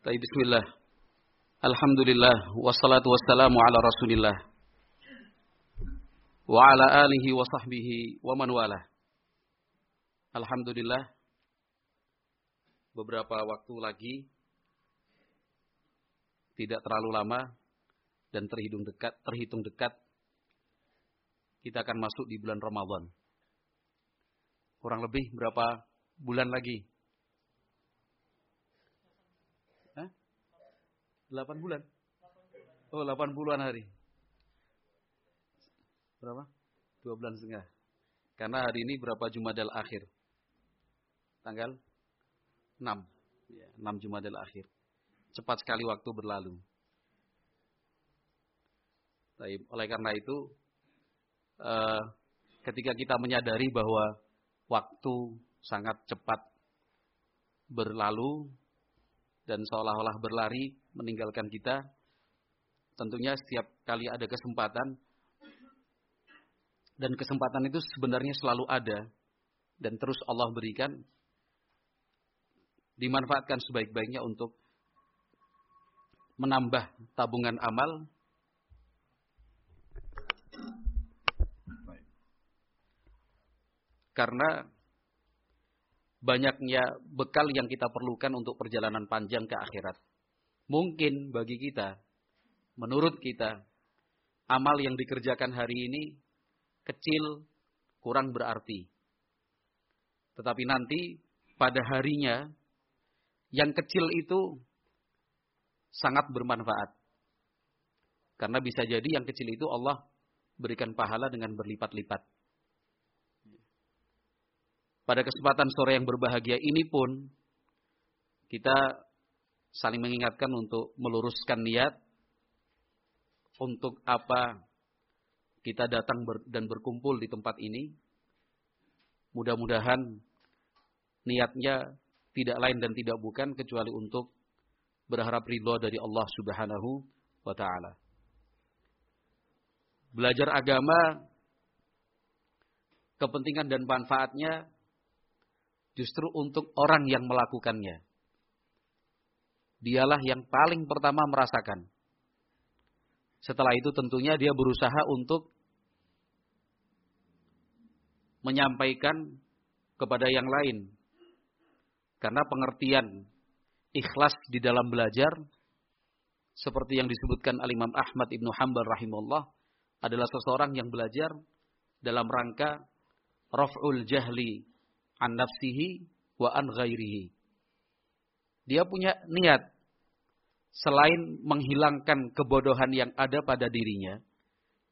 Baik, bismillah. Alhamdulillah wassalatu wassalamu ala Rasulillah wa ala alihi wa sahbihi wa man walah. Alhamdulillah, beberapa waktu lagi, tidak terlalu lama dan terhitung dekat kita akan masuk di bulan Ramadan. Kurang lebih berapa bulan lagi? 8 bulan? Oh, 80-an hari. Berapa? 2 bulan setengah. Karena hari ini berapa Jumadal Akhir? Tanggal 6. Ya, 6 Jumadal Akhir. Cepat sekali waktu berlalu. Oleh karena itu, ketika kita menyadari bahwa waktu sangat cepat berlalu dan seolah-olah berlari meninggalkan kita, tentunya setiap kali ada kesempatan, dan kesempatan itu sebenarnya selalu ada dan terus Allah berikan, dimanfaatkan sebaik-baiknya untuk menambah tabungan amal. Karena banyaknya bekal yang kita perlukan untuk perjalanan panjang ke akhirat. Mungkin bagi kita, menurut kita, amal yang dikerjakan hari ini kecil, kurang berarti. Tetapi nanti pada harinya, yang kecil itu sangat bermanfaat. Karena bisa jadi yang kecil itu Allah berikan pahala dengan berlipat-lipat. Pada kesempatan sore yang berbahagia ini pun, kita saling mengingatkan untuk meluruskan niat. Untuk apa kita datang dan berkumpul di tempat ini. Mudah-mudahan niatnya tidak lain dan tidak bukan kecuali untuk berharap ridho dari Allah Subhanahu wa ta'ala. Belajar agama, kepentingan dan manfaatnya justru untuk orang yang melakukannya. Dialah yang paling pertama merasakan. Setelah itu tentunya dia berusaha untuk menyampaikan kepada yang lain. Karena pengertian ikhlas di dalam belajar, seperti yang disebutkan Al-Imam Ahmad Ibn Hanbal rahimahullah, adalah seseorang yang belajar dalam rangka raf'ul jahli an nafsihi wa an ghairihi. Dia punya niat, selain menghilangkan kebodohan yang ada pada dirinya,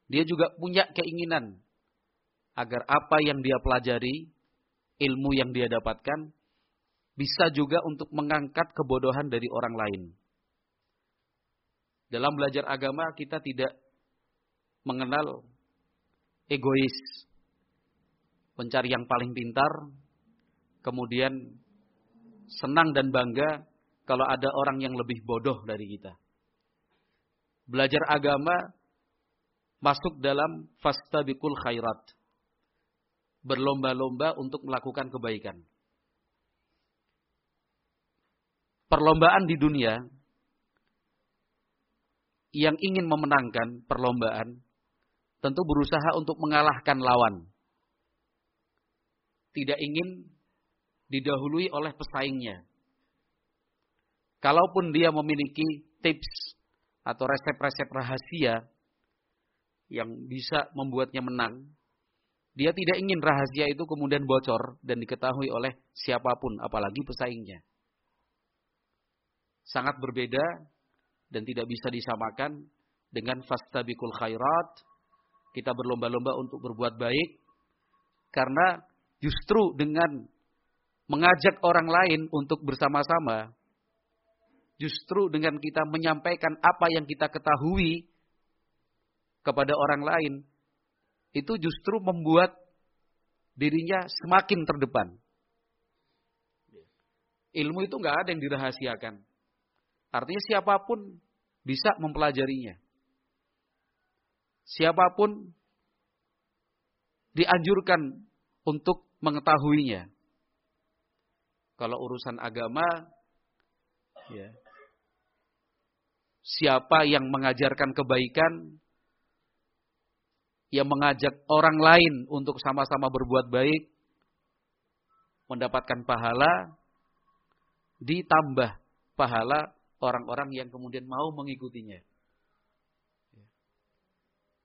dia juga punya keinginan agar apa yang dia pelajari, ilmu yang dia dapatkan, bisa juga untuk mengangkat kebodohan dari orang lain. Dalam belajar agama kita tidak mengenal egois, mencari yang paling pintar, kemudian senang dan bangga kalau ada orang yang lebih bodoh dari kita. Belajar agama masuk dalam fastabiqul khairat. Berlomba-lomba untuk melakukan kebaikan. Perlombaan di dunia, yang ingin memenangkan perlombaan, tentu berusaha untuk mengalahkan lawan. Tidak ingin didahului oleh pesaingnya. Kalaupun dia memiliki tips atau resep-resep rahasia yang bisa membuatnya menang, dia tidak ingin rahasia itu kemudian bocor dan diketahui oleh siapapun, apalagi pesaingnya. Sangat berbeda dan tidak bisa disamakan dengan fastabiqul khairat. Kita berlomba-lomba untuk berbuat baik, karena justru dengan mengajak orang lain untuk bersama-sama, justru dengan kita menyampaikan apa yang kita ketahui kepada orang lain, itu justru membuat dirinya semakin terdepan. Ilmu itu nggak ada yang dirahasiakan. Artinya siapapun bisa mempelajarinya. Siapapun dianjurkan untuk mengetahuinya. Kalau urusan agama, ya, siapa yang mengajarkan kebaikan, yang mengajak orang lain untuk sama-sama berbuat baik, mendapatkan pahala, ditambah pahala orang-orang yang kemudian mau mengikutinya.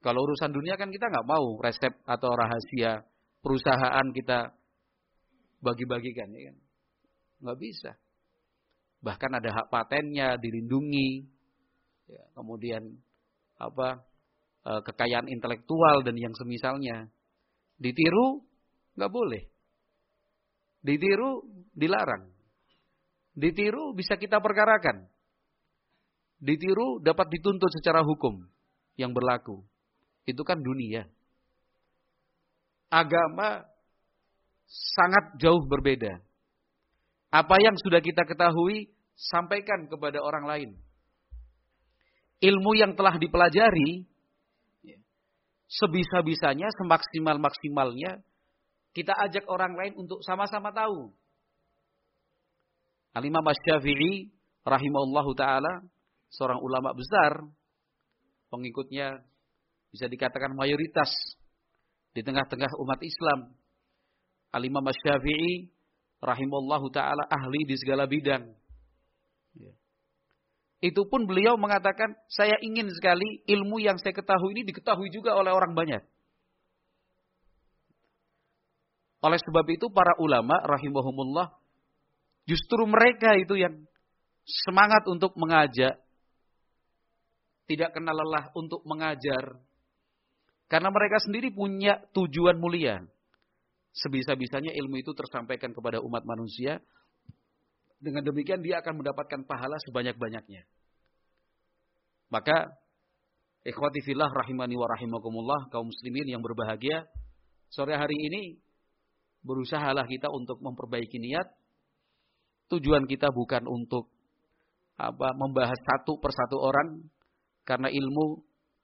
Kalau urusan dunia kan kita nggak mau resep atau rahasia perusahaan kita bagi-bagikan, ya kan? Nggak bisa. Bahkan ada hak patennya dilindungi, ya, kemudian kekayaan intelektual dan yang semisalnya. Ditiru nggak boleh, ditiru dilarang, ditiru bisa kita perkarakan, ditiru dapat dituntut secara hukum yang berlaku. Itu kan dunia. Agama sangat jauh berbeda. Apa yang sudah kita ketahui, sampaikan kepada orang lain. Ilmu yang telah dipelajari, sebisa-bisanya, semaksimal-maksimalnya, kita ajak orang lain untuk sama-sama tahu. Al-Imam Asy-Syafi'i rahimahullahu ta'ala, seorang ulama besar, pengikutnya bisa dikatakan mayoritas di tengah-tengah umat Islam. Al-Imam Asy-Syafi'i rahimahullahu ta'ala ahli di segala bidang. Itu pun beliau mengatakan, saya ingin sekali ilmu yang saya ketahui ini diketahui juga oleh orang banyak. Oleh sebab itu para ulama rahimahumullah, justru mereka itu yang semangat untuk mengajak, tidak kenal lelah untuk mengajar. Karena mereka sendiri punya tujuan mulia. Sebisa-bisanya ilmu itu tersampaikan kepada umat manusia. Dengan demikian dia akan mendapatkan pahala sebanyak-banyaknya. Maka, ikhwati fillah rahimani wa rahimakumullah, kaum muslimin yang berbahagia, sore hari ini berusahalah kita untuk memperbaiki niat. Tujuan kita bukan untuk membahas satu persatu orang, karena ilmu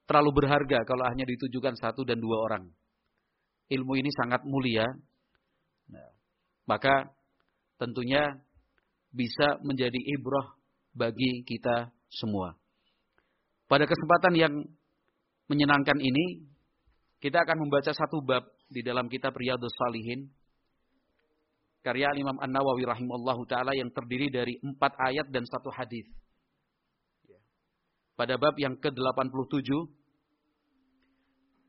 terlalu berharga kalau hanya ditujukan satu dan dua orang. Ilmu ini sangat mulia. Maka tentunya bisa menjadi ibrah bagi kita semua. Pada kesempatan yang menyenangkan ini, kita akan membaca satu bab di dalam kitab Riyadhus Shalihin, karya Imam An-Nawawi rahimahullahu ta'ala, yang terdiri dari 4 ayat dan 1 hadis. Pada bab yang ke-87,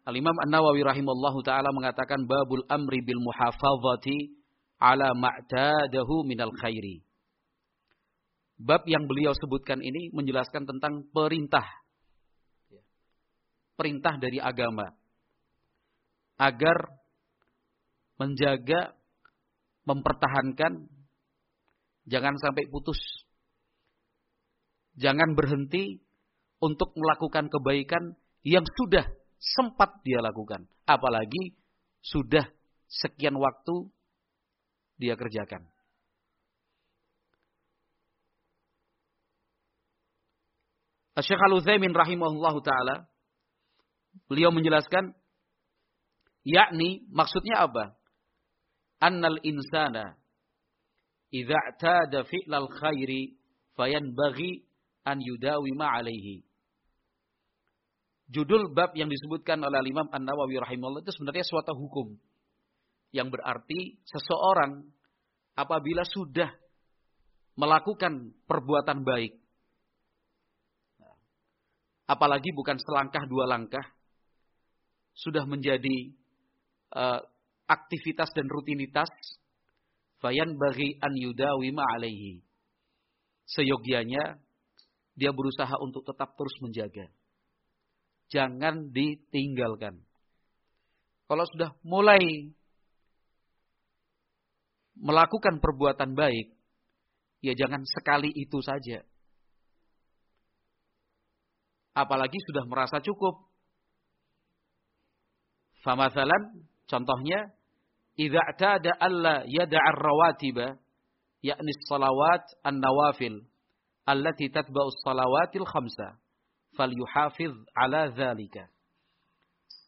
Al-Imam An-Nawawi rahimahullahu ta'ala mengatakan, babul amri bil muhafazati ala ma'tadahu minal khairi. Bab yang beliau sebutkan ini menjelaskan tentang perintah dari agama agar menjaga, mempertahankan, jangan sampai putus, jangan berhenti untuk melakukan kebaikan yang sudah sempat dia lakukan, apalagi sudah sekian waktu dia kerjakan. Asy-Syaikh Al-Utsaimin rahimahullahu ta'ala, beliau menjelaskan, yakni maksudnya apa? Annal insana idza i'tada fi'lal khairi fayanbaghi an yudawima 'alaihi. Judul bab yang disebutkan oleh Imam An-Nawawi rahimahullah itu sebenarnya suatu hukum yang berarti seseorang apabila sudah melakukan perbuatan baik, apalagi bukan selangkah dua langkah, sudah menjadi aktivitas dan rutinitas, fayan bagi an yudawima alaihi. Seyogianya dia berusaha untuk tetap terus menjaga. Jangan ditinggalkan. Kalau sudah mulai melakukan perbuatan baik, ya jangan sekali itu saja. Apalagi sudah merasa cukup. Famathalan, contohnya, idza i'tada alla yada'ar rawatiba, yakni salawat an-nawafil, allati tatba'us salawatil khamsa, falyuhafiz ala dzalika.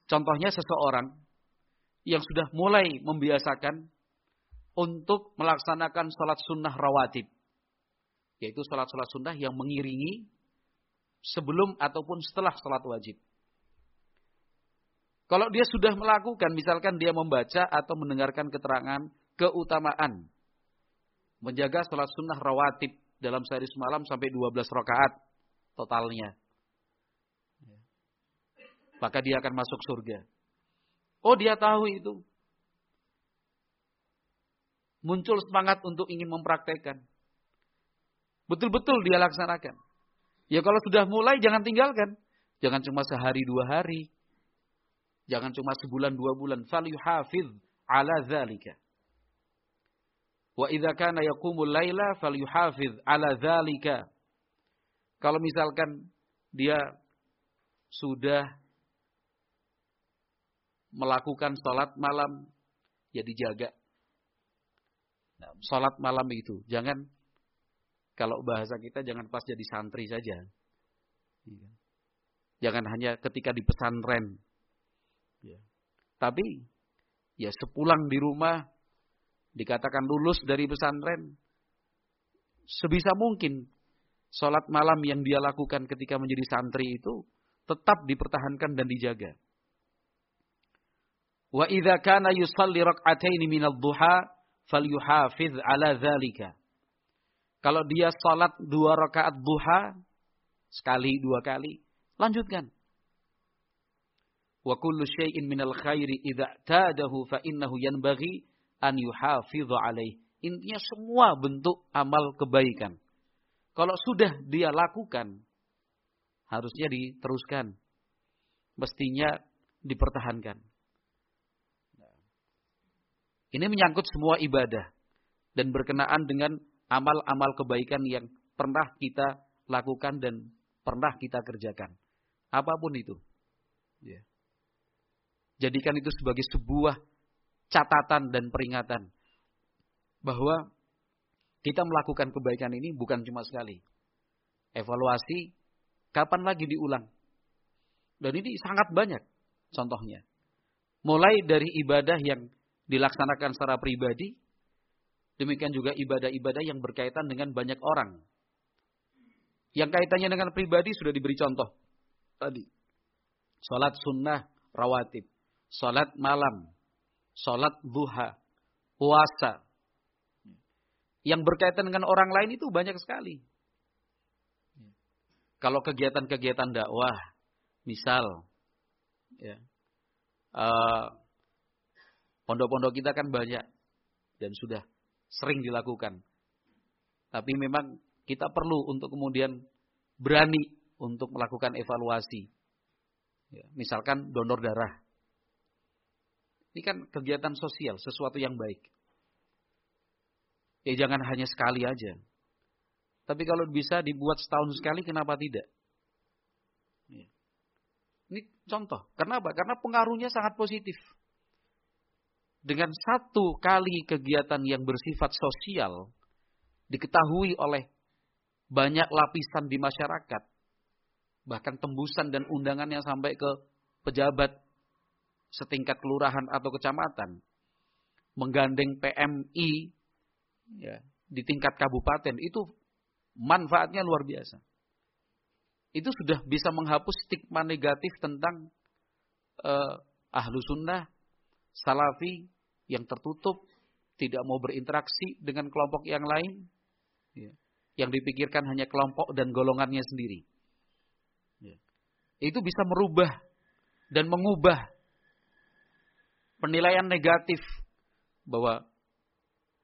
Contohnya seseorang yang sudah mulai membiasakan untuk melaksanakan salat sunnah rawatib, yaitu salat-salat sunnah yang mengiringi sebelum ataupun setelah salat wajib. Kalau dia sudah melakukan, misalkan dia membaca atau mendengarkan keterangan keutamaan menjaga salat sunnah rawatib dalam sehari semalam sampai 12 rakaat totalnya, maka dia akan masuk surga. Oh, dia tahu itu. Muncul semangat untuk ingin mempraktekkan. Betul-betul dia laksanakan. Ya kalau sudah mulai jangan tinggalkan. Jangan cuma sehari 2 hari. Jangan cuma sebulan 2 bulan. Falyuhafiz ala dzalika. Wa idza kana yaqumul laila falyuhafiz ala dzalika. Kalau misalkan dia sudah melakukan salat malam, ya dijaga. Nah, salat malam itu jangan, kalau bahasa kita jangan pas jadi santri saja. Jangan hanya ketika di pesantren. Ya. Tapi ya sepulang di rumah dikatakan lulus dari pesantren, sebisa mungkin salat malam yang dia lakukan ketika menjadi santri itu tetap dipertahankan dan dijaga. Wa idza kana yusalli rak'ataini minadh dhuha falyuhafiz ala dzalika. Kalau dia salat 2 rakaat duha, sekali 2 kali, lanjutkan. Wa kullu syai'in minal khairi idza tadahu fa innahu yanbaghi an yuhafidha alaih. Intinya semua bentuk amal kebaikan, kalau sudah dia lakukan, harusnya diteruskan. Mestinya dipertahankan. Ini menyangkut semua ibadah dan berkenaan dengan amal-amal kebaikan yang pernah kita lakukan dan pernah kita kerjakan. Apapun itu. Ya. Jadikan itu sebagai sebuah catatan dan peringatan bahwa kita melakukan kebaikan ini bukan cuma sekali. Evaluasi, kapan lagi diulang. Dan ini sangat banyak contohnya. Mulai dari ibadah yang dilaksanakan secara pribadi, demikian juga ibadah-ibadah yang berkaitan dengan banyak orang. Yang kaitannya dengan pribadi sudah diberi contoh tadi. Salat sunnah rawatib, salat malam, salat duha, puasa. Yang berkaitan dengan orang lain itu banyak sekali. Kalau kegiatan-kegiatan dakwah, misal, ya, pondok-pondok kita kan banyak dan sudah sering dilakukan. Tapi memang kita perlu untuk kemudian berani untuk melakukan evaluasi. Ya, misalkan donor darah. Ini kan kegiatan sosial, sesuatu yang baik. Ya jangan hanya sekali aja. Tapi kalau bisa dibuat setahun sekali, kenapa tidak? Ya. Ini contoh. Kenapa? Karena pengaruhnya sangat positif. Dengan 1 kali kegiatan yang bersifat sosial, diketahui oleh banyak lapisan di masyarakat, bahkan tembusan dan undangannya sampai ke pejabat setingkat kelurahan atau kecamatan, menggandeng PMI ya, di tingkat kabupaten, itu manfaatnya luar biasa. Itu sudah bisa menghapus stigma negatif tentang ahlu sunnah, salafi yang tertutup, tidak mau berinteraksi dengan kelompok yang lain, ya, yang dipikirkan hanya kelompok dan golongannya sendiri. Ya. Itu bisa merubah dan mengubah penilaian negatif bahwa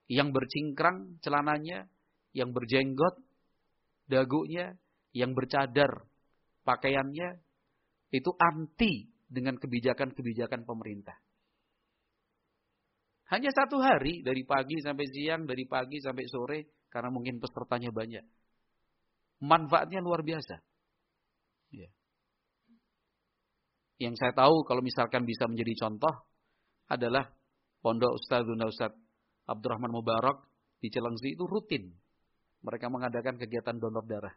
yang bercingkrang celananya, yang berjenggot dagunya, yang bercadar pakaiannya, itu anti dengan kebijakan-kebijakan pemerintah. Hanya 1 hari, dari pagi sampai siang, dari pagi sampai sore, karena mungkin pesertanya banyak. Manfaatnya luar biasa. Ya. Yang saya tahu kalau misalkan bisa menjadi contoh adalah Pondok Ustaz Abdurrahman Mubarak di Cilengsi itu rutin. Mereka mengadakan kegiatan donor darah.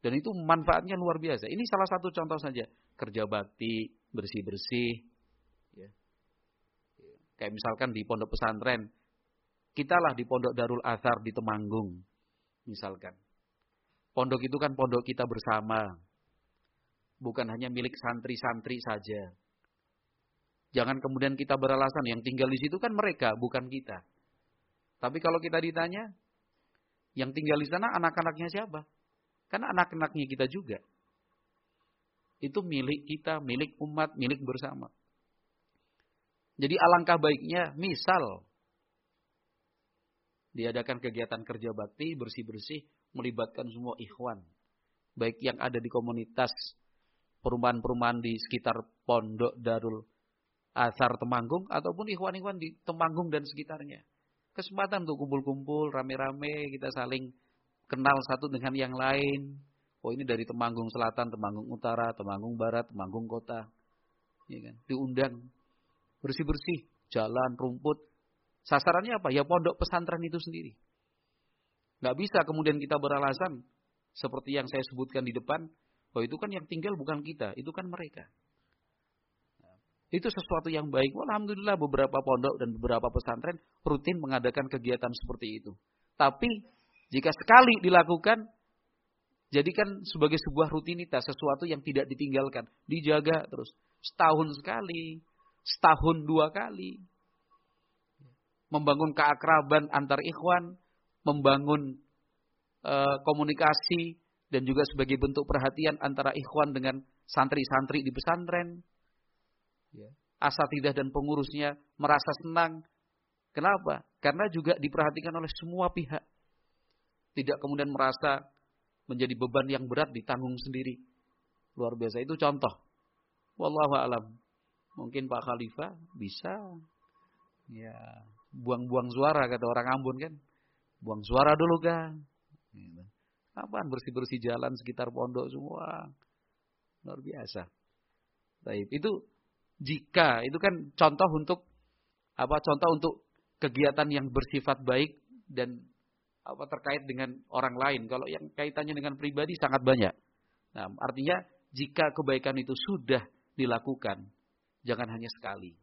Dan itu manfaatnya luar biasa. Ini salah satu contoh saja. Kerja bakti, bersih-bersih. Ya. Kayak misalkan di pondok pesantren, kita lah di Pondok Darul Athar di Temanggung, misalkan. Pondok itu kan pondok kita bersama. Bukan hanya milik santri-santri saja. Jangan kemudian kita beralasan yang tinggal di situ kan mereka, bukan kita. Tapi kalau kita ditanya, yang tinggal di sana anak-anaknya siapa? Kan anak-anaknya kita juga. Itu milik kita, milik umat, milik bersama. Jadi alangkah baiknya, misal diadakan kegiatan kerja bakti, bersih-bersih, melibatkan semua ikhwan. Baik yang ada di komunitas, perumahan-perumahan di sekitar Pondok Darul Athar Temanggung, ataupun ikhwan-ikhwan di Temanggung dan sekitarnya. Kesempatan untuk kumpul-kumpul, rame-rame, kita saling kenal satu dengan yang lain. Oh ini dari Temanggung Selatan, Temanggung Utara, Temanggung Barat, Temanggung Kota. Ya kan? Diundang, bersih-bersih, jalan, rumput. Sasarannya apa? Ya pondok pesantren itu sendiri. Nggak bisa kemudian kita beralasan, seperti yang saya sebutkan di depan, bahwa itu kan yang tinggal bukan kita, itu kan mereka. Itu sesuatu yang baik. Alhamdulillah beberapa pondok dan beberapa pesantren rutin mengadakan kegiatan seperti itu. Tapi jika sekali dilakukan, jadikan sebagai sebuah rutinitas, sesuatu yang tidak ditinggalkan. Dijaga terus. Setahun sekali, setahun 2 kali. Membangun keakraban antar ikhwan, membangun komunikasi, dan juga sebagai bentuk perhatian antara ikhwan dengan santri-santri di pesantren. Asatidzah dan pengurusnya merasa senang. Kenapa? Karena juga diperhatikan oleh semua pihak. Tidak kemudian merasa menjadi beban yang berat ditanggung sendiri. Luar biasa. Itu contoh. Wallahu a'lam. Mungkin Pak Khalifah bisa. Ya, buang-buang suara kata orang Ambon kan. Buang suara dulu kan. Apaan bersih-bersih jalan sekitar pondok semua. Luar biasa. Baik, itu jika itu kan contoh untuk apa? Contoh untuk kegiatan yang bersifat baik dan apa terkait dengan orang lain. Kalau yang kaitannya dengan pribadi sangat banyak. Nah, artinya jika kebaikan itu sudah dilakukan, jangan hanya sekali.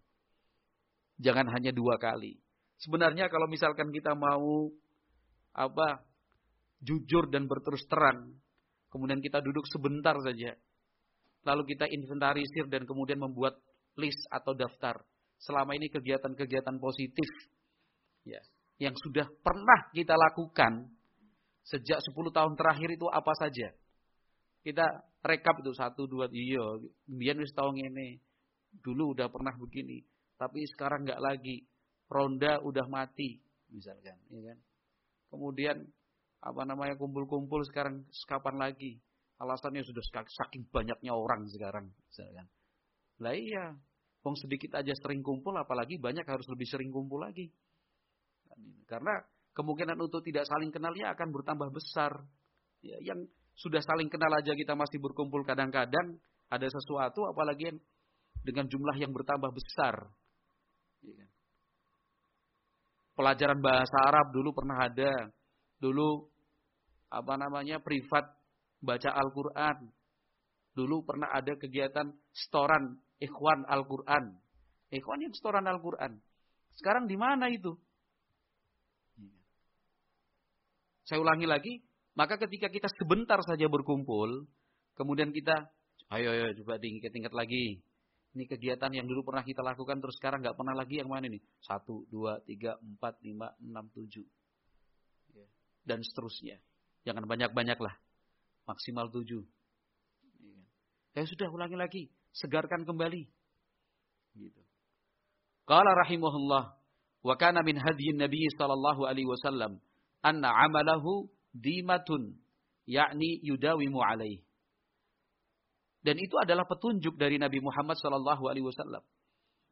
Jangan hanya 2 kali. Sebenarnya kalau misalkan kita mau apa? Jujur dan berterus terang, kemudian kita duduk sebentar saja. Lalu kita inventarisir dan kemudian membuat list atau daftar. Selama ini kegiatan-kegiatan positif ya, yang sudah pernah kita lakukan sejak 10 tahun terakhir itu apa saja. Kita rekap itu 1, 2, iya, biyen wis tau ngene. Dulu udah pernah begini, tapi sekarang enggak lagi. Ronda udah mati misalkan, ya kan. Kemudian kumpul-kumpul sekarang kapan lagi? Alasannya sudah saking banyaknya orang sekarang misalkan. Lah iya, wong sedikit aja sering kumpul, apalagi banyak harus lebih sering kumpul lagi. Karena kemungkinan untuk tidak saling kenalnya akan bertambah besar. Ya, yang sudah saling kenal aja kita masih berkumpul kadang-kadang ada sesuatu, apalagi yang dengan jumlah yang bertambah besar. Ya. Pelajaran bahasa Arab dulu pernah ada. Dulu privat baca Al-Quran. Dulu pernah ada kegiatan setoran ikhwan Al-Quran. Ikhwan yang setoran Al-Quran. Sekarang di mana itu? Saya ulangi lagi. Maka ketika kita sebentar saja berkumpul. Kemudian kita, ayo coba diingat-ingat lagi. Ini kegiatan yang dulu pernah kita lakukan. Terus sekarang gak pernah lagi, yang mana nih? 1, 2, 3, 4, 5, 6, 7. Dan seterusnya. Jangan banyak-banyak lah. Maksimal 7. Ya sudah, ulangi lagi. Segarkan kembali. Gitu. Qala rahimahullah. Wa kana min hadyin Nabi sallallahu alaihi wasallam. Anna amalahu dimatun. Yakni yudawimu alaih. Dan itu adalah petunjuk dari Nabi Muhammad sallallahu alaihi wasallam.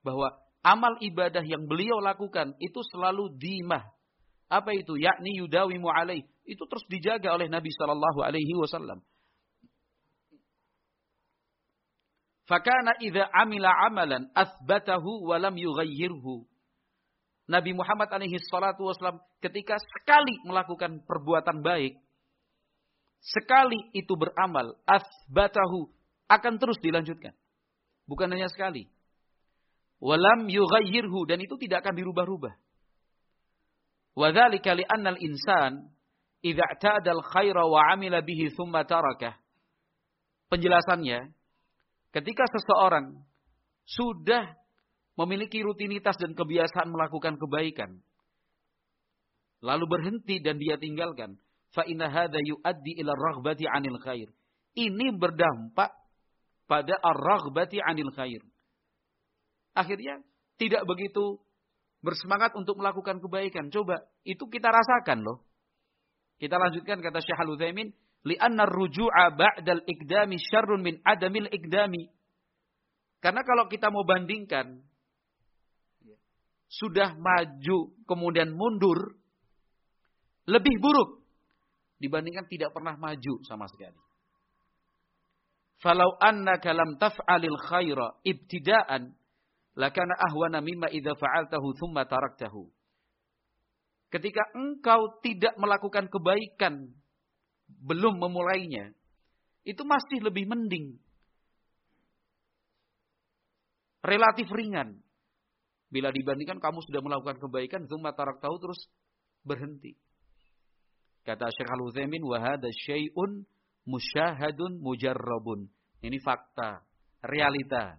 Bahwa amal ibadah yang beliau lakukan itu selalu dimah. Apa itu? Yakni yudawimu alaih. Itu terus dijaga oleh Nabi sallallahu alaihi wasallam. Fakana idza amila amalan athbatahu wa lam yughayyirhu. Nabi Muhammad alaihi salatu wasallam ketika sekali melakukan perbuatan baik, sekali itu beramal, athbatahu, akan terus dilanjutkan. Bukan hanya sekali. Wa lam yughayyirhu, dan itu tidak akan dirubah-rubah. Wa dzalika li anna al-insan idza i'tada al-khaira wa 'amila bihi thumma tarakah. Penjelasannya, ketika seseorang sudah memiliki rutinitas dan kebiasaan melakukan kebaikan, lalu berhenti dan dia tinggalkan, fa inna hadza yuaddi ila ar-raghbati 'anil khair. Ini berdampak pada ar-raghbati 'anil khair. Akhirnya tidak begitu bersemangat untuk melakukan kebaikan. Coba, itu kita rasakan loh. Kita lanjutkan kata Syekh Al-Utsaimin, li'anna ar-ruju'a ba'dal iqdami syarrun min adamil iqdami. Karena kalau kita mau bandingkan, sudah maju kemudian mundur, lebih buruk dibandingkan tidak pernah maju sama sekali. Falau annaka lam taf'alil khaira ibtida'an lakana ahwana mimma idza fa'altahu thumma taraktahu. Ketika engkau tidak melakukan kebaikan belum memulainya, itu masih lebih mending. Relatif ringan. Bila dibandingkan kamu sudah melakukan kebaikan thumma taraktahu terus berhenti. Kata Syekh Al-Utsaimin, wa hadza syai'un musyahadun mujarrabun. Ini fakta, realita.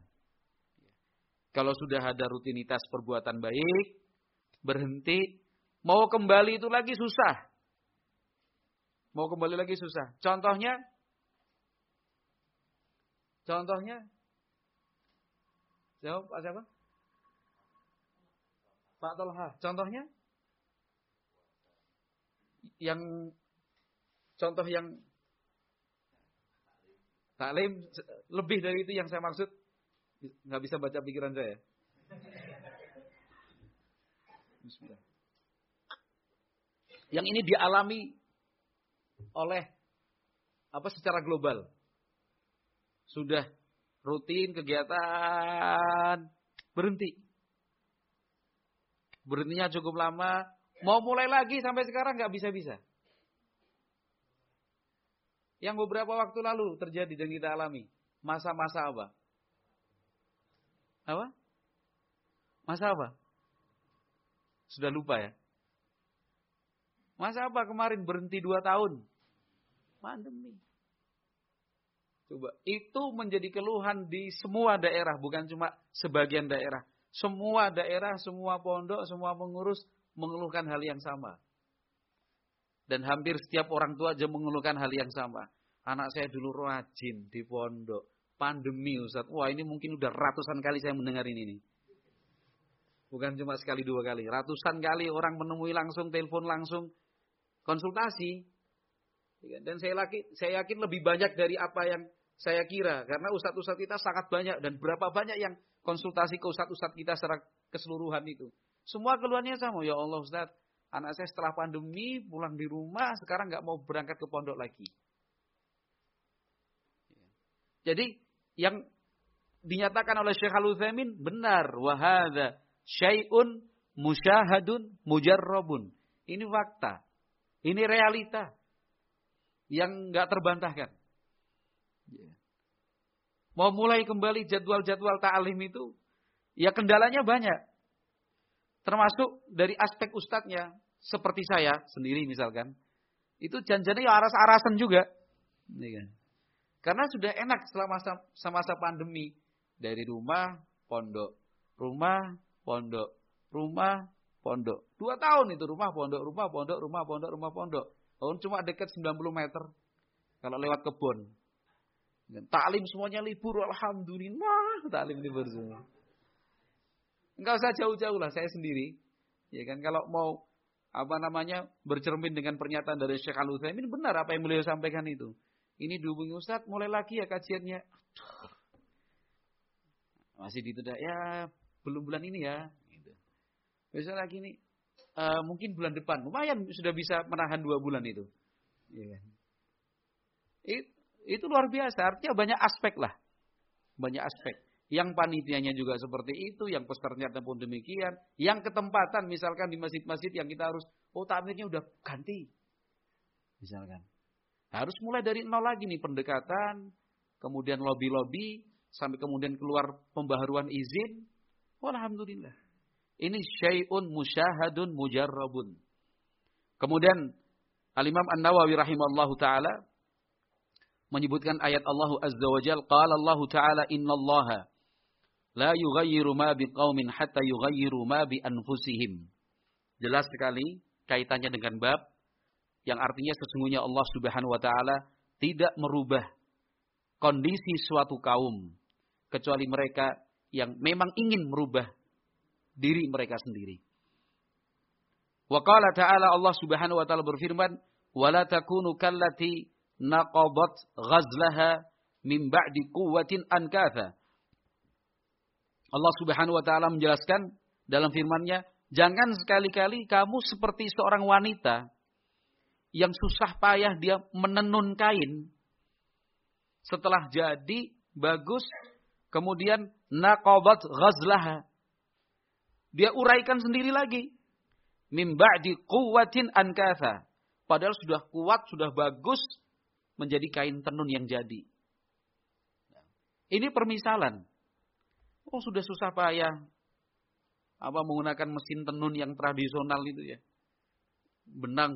Kalau sudah ada rutinitas perbuatan baik, berhenti, mau kembali itu lagi susah. Mau kembali lagi susah. Contohnya? Jawab, Pak siapa? Pak Tolha. Contohnya? Contoh yang taklim, lebih dari itu yang saya maksud. Nggak bisa baca pikiran saya. Bismillah. Yang ini dialami oleh secara global. Sudah rutin kegiatan, berhenti. Berhentinya cukup lama, mau mulai lagi sampai sekarang nggak bisa-bisa. Yang beberapa waktu lalu terjadi dan kita alami. Masa-masa apa? Apa? Masa apa? Sudah lupa ya? Masa apa kemarin berhenti 2 tahun? Pandemi. Coba, itu menjadi keluhan di semua daerah, bukan cuma sebagian daerah. Semua daerah, semua pondok, semua pengurus mengeluhkan hal yang sama. Dan hampir setiap orang tua aja mengeluhkan hal yang sama. Anak saya dulu rajin di pondok. Pandemi Ustaz. Wah, ini mungkin udah ratusan kali saya mendengar ini. Bukan cuma sekali 2 kali. Ratusan kali orang menemui langsung, telepon langsung, konsultasi. Dan saya yakin lebih banyak dari apa yang saya kira. Karena ustadz-ustadz kita sangat banyak. Dan berapa banyak yang konsultasi ke ustadz-ustadz kita secara keseluruhan itu. Semua keluhannya sama. Ya Allah Ustaz, anak saya setelah pandemi pulang di rumah, sekarang nggak mau berangkat ke pondok lagi. Jadi yang dinyatakan oleh Syekh Al-Utsaimin benar. Wa hadza syai'un musyahadun mujarrabun. Ini fakta. Ini realita yang enggak terbantahkan. Mau mulai kembali jadwal-jadwal ta'lim itu, ya kendalanya banyak. Termasuk dari aspek ustadznya, seperti saya sendiri misalkan. Itu janjinya ya aras-arasan juga. Karena sudah enak selama masa pandemi. Dari rumah, pondok. Rumah, pondok. Rumah, pondok. 2 tahun itu rumah, pondok, rumah, pondok, rumah, pondok, rumah, pondok. Tahun cuma dekat 90 meter. Kalau lewat kebun. Taklim semuanya libur, alhamdulillah. Taklim libur semua. Enggak usah jauh-jauh lah, saya sendiri. Ya kan, kalau mau bercermin dengan pernyataan dari Syekh Al-Utsaimin, benar apa yang beliau sampaikan itu. Ini dihubungi Ustaz, mulai lagi ya kajiannya. Masih ditunda, ya belum bulan ini ya. Gitu. Besok lagi nih, mungkin bulan depan. Lumayan sudah bisa menahan 2 bulan itu. Ya. Itu luar biasa, artinya banyak aspek lah. Banyak aspek. Yang panitianya juga seperti itu, yang pesertanya pun demikian. Yang ketempatan, misalkan di masjid-masjid yang kita harus, takmirnya udah ganti. Misalkan. Harus mulai dari nol lagi nih pendekatan, kemudian lobby-lobby, sampai kemudian keluar pembaharuan izin. Alhamdulillah. Ini syai'un musyahadun mujarrabun. Kemudian Al-Imam An-Nawawi rahimahullahu taala menyebutkan ayat Allah Azza wa Jalla, qala Allah taala innallaha la yughayyiru ma biqaumin hatta yughayyiru ma bi anfusihim. Jelas sekali kaitannya dengan bab yang artinya sesungguhnya Allah Subhanahu wa taala tidak merubah kondisi suatu kaum kecuali mereka yang memang ingin merubah diri mereka sendiri. Wa qala ta'ala, Allah Subhanahu wa taala berfirman, "Wala takunu kallati naqadat ghazlaha min ba'di quwwatin ankatha." Allah Subhanahu wa taala menjelaskan dalam firman-Nya, jangan sekali-kali kamu seperti seorang wanita yang susah payah dia menenun kain. Setelah jadi bagus, kemudian naqadat ghazlaha. Dia uraikan sendiri lagi. Min ba'di quwwatin ankatha. Padahal sudah kuat, sudah bagus, menjadi kain tenun yang jadi. Ini permisalan. Oh, sudah susah payah. Menggunakan mesin tenun yang tradisional itu ya. Benang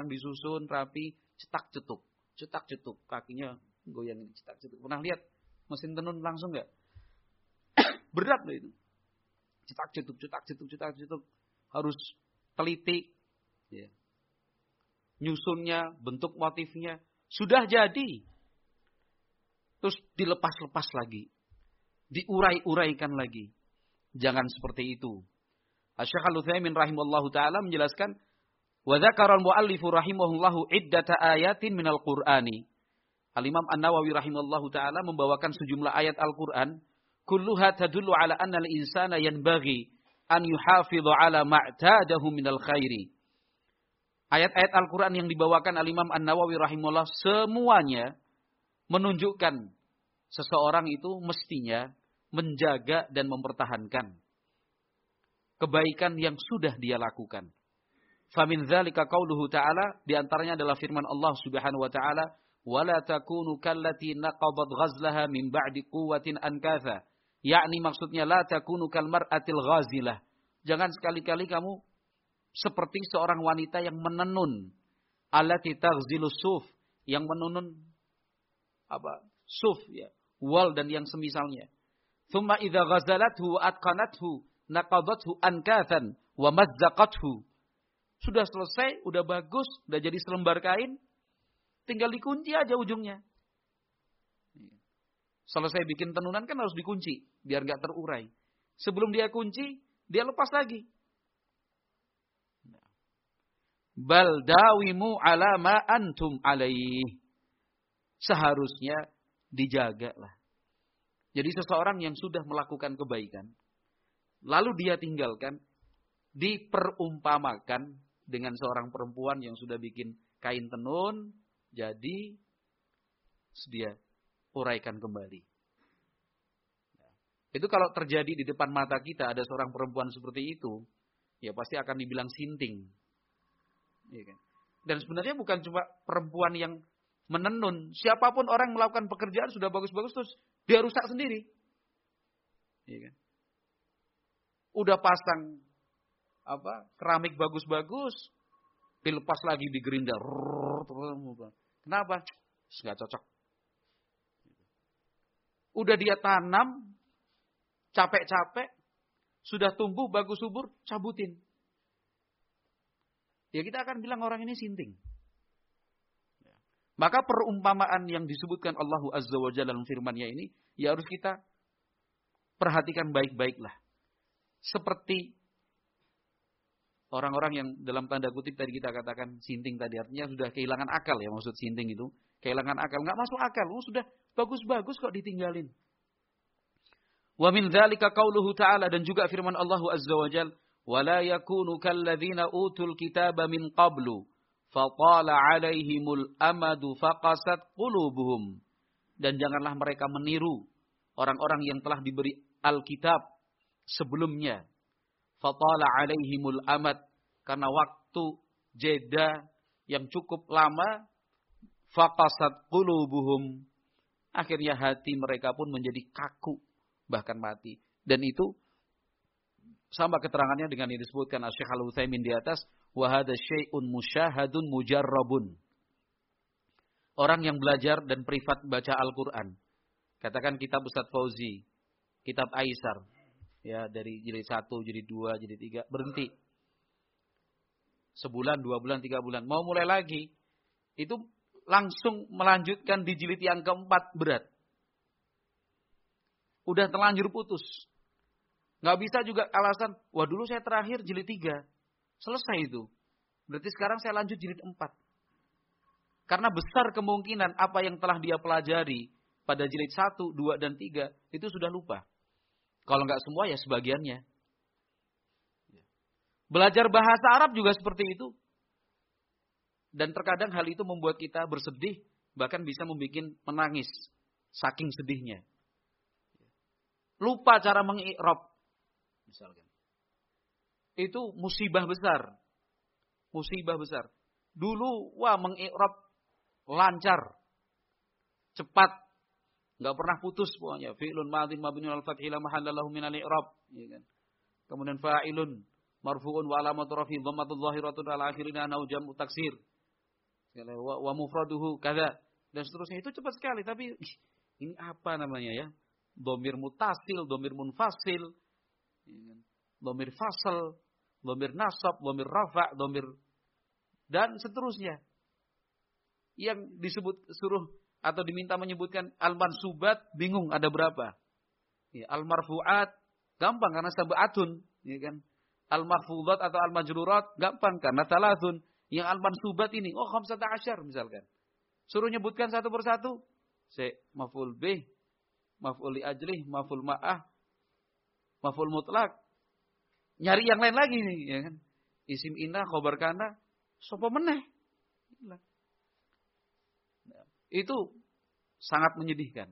disusun rapi, cetak-cetuk. Cetak-cetuk, kakinya goyang, cetak-cetuk. Pernah lihat mesin tenun langsung enggak? Berat loh itu. Cetak-cetuk. Harus teliti. Ya. Nyusunnya, bentuk motifnya. Sudah jadi. Terus dilepas-lepas lagi. Diurai-uraikan lagi. Jangan seperti itu. Asy-Syaikh Al-Utsaimin rahimallahu taala menjelaskan, wa dzakara al-muallifu rahimahullahu iddata ayatin minal Qur'ani. Al-Imam An-Nawawi rahimallahu taala membawakan sejumlah ayat Al-Qur'an, kulluha tadullu ala anna al-insana yanbaghi an yuhafidha ala ma'tadahu minal khairi. Ayat-ayat Al-Qur'an yang dibawakan Al-Imam An-Nawawi rahimahullah semuanya menunjukkan seseorang itu mestinya menjaga dan mempertahankan kebaikan yang sudah dia lakukan. Famin dzalika qauluhu ta'ala, di antaranya adalah firman Allah Subhanahu wa ta'ala, wala takunu kallati naqadat ghazlaha min ba'di quwwatin ankatha. Yakni maksudnya la takunu kal mar'atil ghazilah. Jangan sekali-kali kamu seperti seorang wanita yang menenun, allati taghzilu suf, yang menenun suf ya, wal dan yang semisalnya. Thumma idza ghazalathu wa atqanathu naqadathu ankathan wa mazzaqathu. Sudah selesai, udah bagus, udah jadi selembar kain, tinggal dikunci aja ujungnya. Selesai bikin tenunan kan harus dikunci biar enggak terurai. Sebelum dia kunci, dia lepas lagi. Bal dawimu ala ma antum alaih. Seharusnya dijagalah. Jadi seseorang yang sudah melakukan kebaikan, lalu dia tinggalkan, diperumpamakan dengan seorang perempuan yang sudah bikin kain tenun, jadi dia uraikan kembali. Itu kalau terjadi di depan mata kita ada seorang perempuan seperti itu, ya pasti akan dibilang sinting. Dan sebenarnya bukan cuma perempuan yang menenun, siapapun orang melakukan pekerjaan sudah bagus-bagus terus dia rusak sendiri. Udah pasang keramik bagus-bagus, dilepas lagi di gerinda. Kenapa? Nggak cocok. Udah dia tanam, capek-capek, sudah tumbuh bagus subur, cabutin. Ya kita akan bilang orang ini sinting. Maka perumpamaan yang disebutkan Allah Azza wa Jalla dalam firman-Nya ini, ya harus kita perhatikan baik-baiklah. Seperti orang-orang yang dalam tanda kutip tadi kita katakan sinting tadi, artinya sudah kehilangan akal ya, maksud sinting itu. Kehilangan akal, nggak masuk akal, sudah bagus-bagus kok ditinggalin. Wa min dzalika qauluhu ta'ala, dan juga firman Allah Azza wa Jalla, wala yakunu kalladzina utul kitaba min qablu fatala 'alaihimul amadu faqasat qulubuhum. Dan janganlah mereka meniru orang-orang yang telah diberi Alkitab sebelumnya. Fatala 'alaihimul amad, karena waktu jeda yang cukup lama, faqasat qulubuhum, akhirnya hati mereka pun menjadi kaku, bahkan mati. Dan itu sama keterangannya dengan yang disebutkan Asy-Syaikh Al-Utsaimin di atas, wa hadha syai'un musyahadun mujarrabun. Orang yang belajar dan privat baca Al-Qur'an. Katakan kitab Ustaz Fauzi, kitab Aisar, ya dari jilid 1, jilid 2, jilid 3, berhenti. Sebulan, 2 bulan, 3 bulan, mau mulai lagi. Itu langsung melanjutkan di jilid yang keempat, berat. Udah terlanjur putus. Nggak bisa juga alasan, wah dulu saya terakhir jilid 3. Selesai itu. Berarti sekarang saya lanjut jilid 4. Karena besar kemungkinan apa yang telah dia pelajari pada jilid 1, 2, dan 3 itu sudah lupa. Kalau nggak semua ya sebagiannya. Belajar bahasa Arab juga seperti itu. Dan terkadang hal itu membuat kita bersedih, bahkan bisa membuat menangis saking sedihnya. Lupa cara mengi'rab misalkan. Itu musibah besar. Musibah besar. Dulu wah mengi'rab lancar, cepat, nggak pernah putus pokoknya. Fi'lun madhin mabniun al fathi la mahalla lahu min al-i'rab, ya kan. Kemudian fa'ilun marfu'un wa alamatu rafi dhammatul zahiratun ala akhirina nau jam'u taksir. Wa mufraduhu kadza dan seterusnya. Itu cepat sekali, tapi ini apa namanya ya? Dhamir mutasil, dhamir munfasil, ya kan. Dhamir fasal, dhamir nasab, dhamir rafa', dhamir dan seterusnya. Yang disebut suruh atau diminta menyebutkan al-mansubat, bingung ada berapa. Ya, al-marfu'at gampang karena sab'atun, ya kan. Al-marfudat atau al-majrurat gampang karena thalathun. Yang al-mansubat ini, 15 misalkan. Suruh nyebutkan satu persatu. Maf'ul bih, maf'ul li ajlih, maf'ul ma'ah, maf'ul mutlak. Nyari yang lain lagi nih, ya kan. Isim inna, khobar kana, sapa meneh. Itu sangat menyedihkan.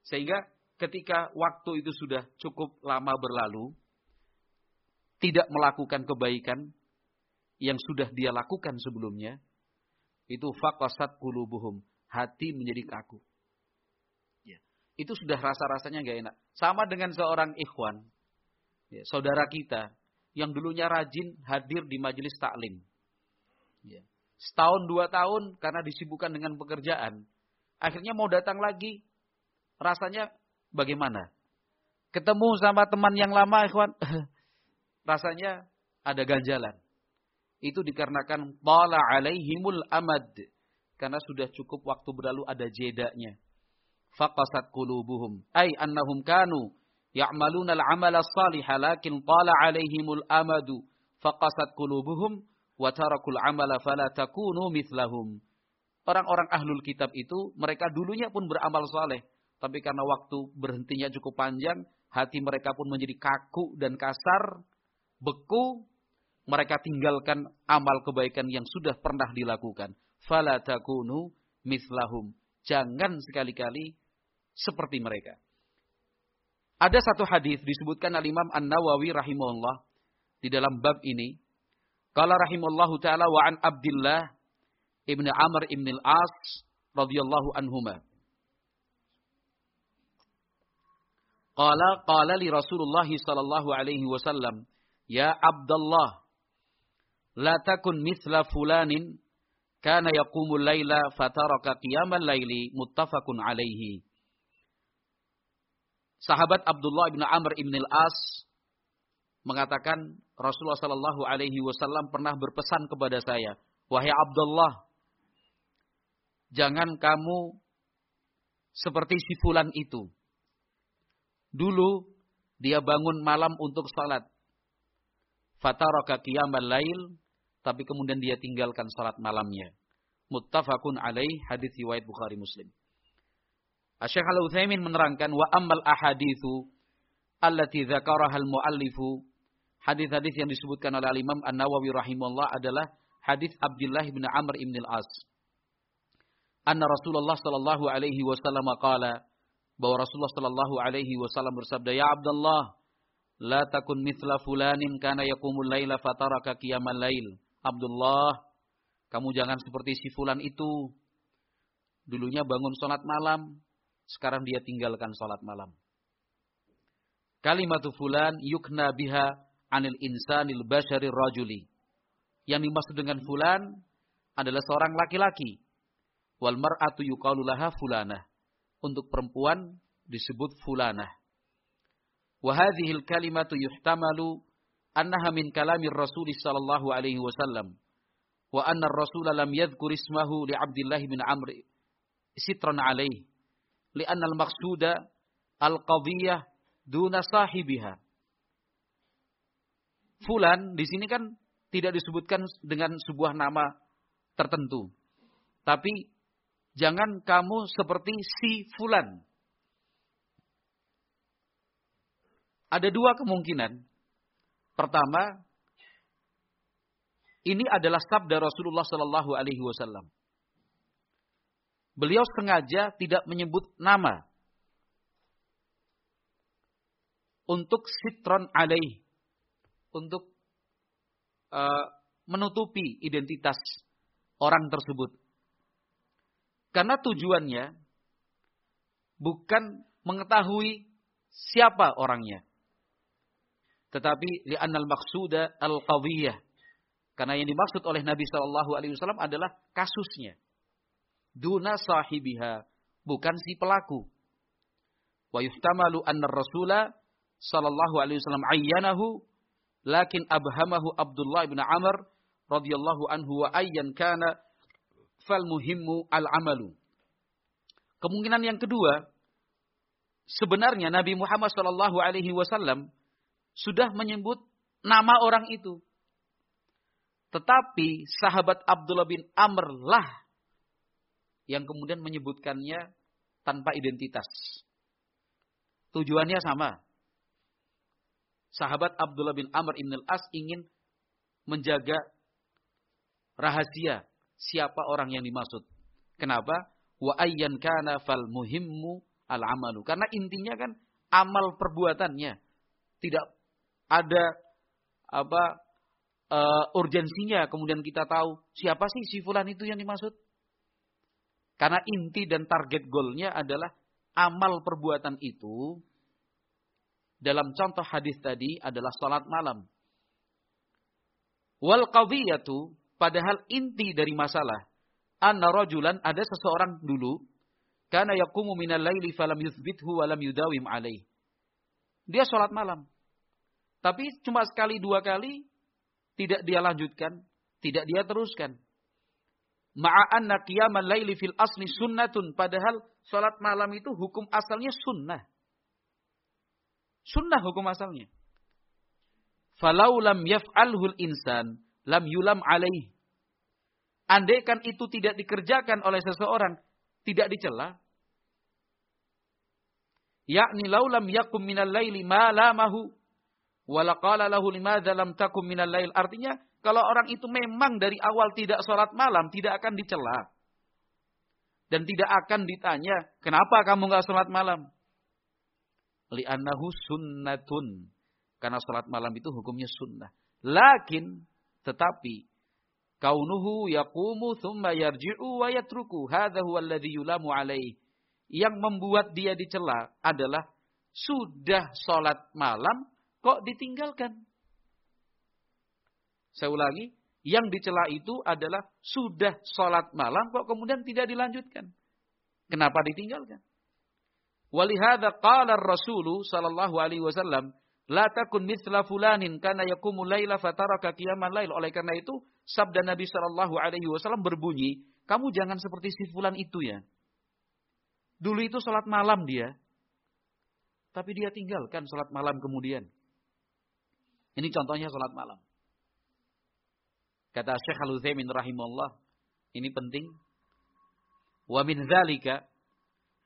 Sehingga ketika waktu itu sudah cukup lama berlalu, tidak melakukan kebaikan yang sudah dia lakukan sebelumnya, itu faqasat qulubuhum, hati menjadi kaku. Ya. Itu sudah rasa-rasanya gak enak. Sama dengan seorang ikhwan, ya, saudara kita, yang dulunya rajin hadir di majelis taklim. Ya. Setahun 2 tahun karena disibukkan dengan pekerjaan. Akhirnya mau datang lagi. Rasanya bagaimana? Ketemu sama teman yang lama, ikhwan. Rasanya ada ganjalan. Itu dikarenakan tala alaihimul amad. Karena sudah cukup waktu berlalu, ada jedanya. Faqasat qulubuhum. Ay annahum kanu ya'maluna al-amala as-salihah lakin tala alaihimul amadu. Faqasat qulubuhum. Wa tarakul amala fala takunu mithlahum. Orang-orang ahlul kitab itu mereka dulunya pun beramal saleh, tapi karena waktu berhentinya cukup panjang, hati mereka pun menjadi kaku dan kasar, beku. Mereka tinggalkan amal kebaikan yang sudah pernah dilakukan. Fala takunu mithlahum. Jangan sekali-kali seperti mereka. Ada satu hadis disebutkan oleh Imam An-Nawawi rahimahullah di dalam bab ini. Qala rahimallahu ta'ala wa an Abdullah ibn Amr ibn al-As radhiyallahu anhuma. Qala li Rasulullah sallallahu alaihi wasallam, ya Abdullah, la takun mithla fulanin kana yaqumul laila fataraka qiyamal laili, muttafaqun alaihi. Sahabat Abdullah ibn Amr ibn al-As mengatakan Rasulullah sallallahu alaihi wasallam pernah berpesan kepada saya, wahai Abdullah, jangan kamu seperti si fulan itu. Dulu dia bangun malam untuk salat. Fataraka qiyamal lail, tapi kemudian dia tinggalkan salat malamnya. Muttafaqun alaih, hadis riwayat Bukhari Muslim. Asy-Syaikh Al-Utsaimin menerangkan wa ammal ahaditsu allati dzakaraha al-muallifu, hadis-hadis yang disebutkan oleh Imam An-Nawawi rahimahullah adalah hadis Abdullah bin Amr ibn al-As. Anna Rasulullah sallallahu alaihi wasallam qala, bahwa Rasulullah sallallahu alaihi wasallam bersabda, ya Abdullah, la takun mithla fulanin kana yaqumul laila fataraka qiyamal lail. Abdullah, kamu jangan seperti si fulan itu. Dulunya bangun salat malam, sekarang dia tinggalkan salat malam. Kalimatu fulan yukna biha anil insanil basyarir rajuli. Yang dimaksud dengan fulan adalah seorang laki-laki. Wal mar'atu yuqalu laha fulanah. Untuk perempuan disebut fulanah. Wa hadhil kalimatu yuhtamalu annaha min kalamir Rasul sallallahu alaihi wasallam. Wa anna ar-Rasul lam yadhkur ismahu li Abdullah bin Amr sitran alaihi. Li'anna al-maqsuda al-qadhiyah duna sahibiha. Fulan di sini kan tidak disebutkan dengan sebuah nama tertentu. Tapi jangan kamu seperti si fulan. Ada dua kemungkinan. Pertama, ini adalah sabda Rasulullah sallallahu alaihi wasallam. Beliau sengaja tidak menyebut nama untuk sitron alaih, untuk menutupi identitas orang tersebut. Karena tujuannya bukan mengetahui siapa orangnya, tetapi li'annal maqsuda al-qadhiyah. Karena yang dimaksud oleh Nabi sallallahu alaihi wasallam adalah kasusnya. Duna sahibiha, bukan si pelaku. Wa yuhtamalu anna ar-rasula sallallahu alaihi wasallam ayyanahu lakin abhamahu Abdullah bin Amr radhiyallahu anhu wa ayyan kana fal muhimmu al-amalu. Kemungkinan yang kedua, sebenarnya Nabi Muhammad sallallahu alaihi wasallam sudah menyebut nama orang itu. Tetapi sahabat Abdullah bin Amr lah yang kemudian menyebutkannya tanpa identitas. Tujuannya sama. Sahabat Abdullah bin Amr ibn al-As ingin menjaga rahasia siapa orang yang dimaksud. Kenapa? Wa ayyan kana fal muhimmu al-amalu. Karena intinya kan amal perbuatannya. Tidak ada urgensinya kemudian kita tahu siapa sih si fulan itu yang dimaksud. Karena inti dan target goalnya adalah amal perbuatan itu. Dalam contoh hadis tadi adalah salat malam. Wal qadhiyatu, padahal inti dari masalah anna rajulan, ada seseorang dulu kana yaqumu minal laili falam yuthbithu wa lam yudawim alaih. Dia salat malam. Tapi cuma sekali dua kali tidak dia lanjutkan, tidak dia teruskan. Ma'a anna qiyamal laili fil asli sunnatun, padahal salat malam itu hukum asalnya sunnah. Sunnah hukum asalnya. Falau lam yaf'alhul insan lam yulam alaih. Andaikan itu tidak dikerjakan oleh seseorang, tidak dicela. Yakni lau lam yakum minal laili ma lamahu wala qala lahu limadza lam takum minal lail. Artinya kalau orang itu memang dari awal tidak salat malam, tidak akan dicela. Dan tidak akan ditanya, kenapa kamu enggak salat malam? Li'annahu sunnatun. Karena salat malam itu hukumnya sunnah. Lakin, tetapi, kaunuhu yaqumu thumma yarji'u wa yatruku. Hadha huwa alladhi yulamu alaih. Yang membuat dia dicela adalah sudah salat malam kok ditinggalkan. Saya ulangi, yang dicela itu adalah sudah salat malam kok kemudian tidak dilanjutkan. Kenapa ditinggalkan? Walihada qala ar-Rasulu sallallahu alaihi wasallam la takun mithla fulanin kana yaqumul laila fataraka qiyamal lail. Oleh karena itu sabda Nabi sallallahu alaihi wasallam berbunyi, kamu jangan seperti si fulan itu ya. Dulu itu salat malam dia, tapi dia tinggalkan salat malam kemudian. Ini contohnya salat malam. Kata Syekh Al-Utsaimin rahimahullah, ini penting. Wa min dzalika,